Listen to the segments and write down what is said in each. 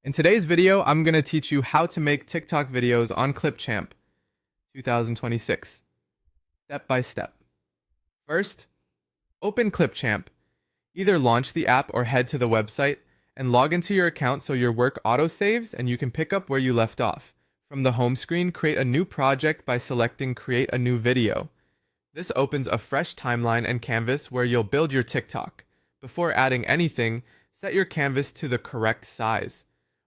In today's video, I'm going to teach you how to make TikTok videos on ClipChamp 2026, step by step. First, open ClipChamp. Either launch the app or head to the website and log into your account so your work auto-saves and you can pick up where you left off. From the home screen, create a new project by selecting Create a New Video. This opens a fresh timeline and canvas where you'll build your TikTok. Before adding anything, set your canvas to the correct size.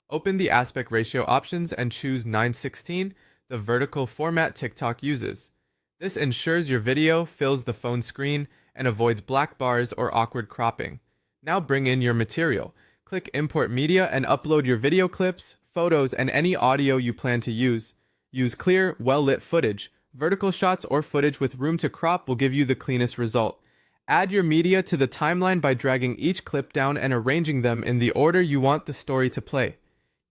Open the aspect ratio options and choose 9:16, the vertical format TikTok uses. This ensures your video fills the phone screen and avoids black bars or awkward cropping. Now bring in your material. Click Import Media and upload your video clips, photos, and any audio you plan to use. Use clear, well-lit footage. Vertical shots or footage with room to crop will give you the cleanest result. Add your media to the timeline by dragging each clip down and arranging them in the order you want the story to play.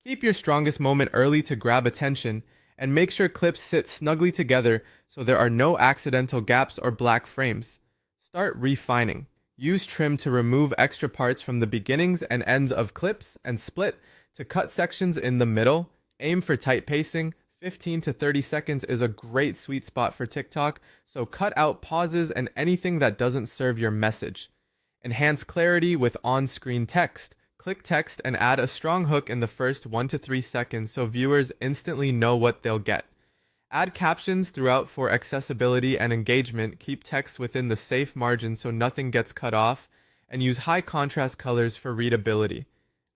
Keep your strongest moment early to grab attention, and make sure clips sit snugly together so there are no accidental gaps or black frames. Start refining. Use trim to remove extra parts from the beginnings and ends of clips, and split to cut sections in the middle. Aim for tight pacing. 15 to 30 seconds is a great sweet spot for TikTok, so cut out pauses and anything that doesn't serve your message. Enhance clarity with on-screen text. Click text and add a strong hook in the first 1 to 3 seconds so viewers instantly know what they'll get. Add captions throughout for accessibility and engagement. Keep text within the safe margin so nothing gets cut off, and use high contrast colors for readability.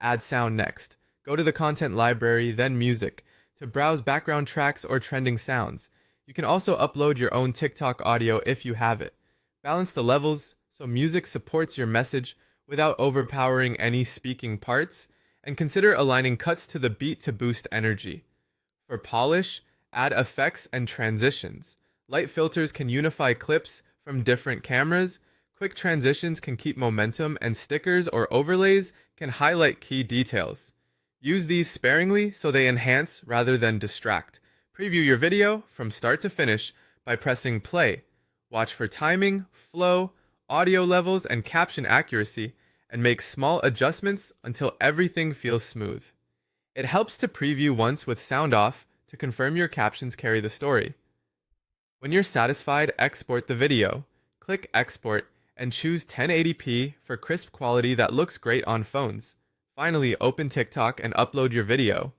Add sound next. Go to the content library, then music, to browse background tracks or trending sounds. You can also upload your own TikTok audio if you have it. Balance the levels so music supports your message without overpowering any speaking parts, and consider aligning cuts to the beat to boost energy. For polish, add effects and transitions. Light filters can unify clips from different cameras, quick transitions can keep momentum, and stickers or overlays can highlight key details. Use these sparingly so they enhance rather than distract. Preview your video from start to finish by pressing play. Watch for timing, flow, audio levels, and caption accuracy, and make small adjustments until everything feels smooth. It helps to preview once with sound off to confirm your captions carry the story. When you're satisfied, export the video. Click Export and choose 1080p for crisp quality that looks great on phones. Finally, open TikTok and upload your video.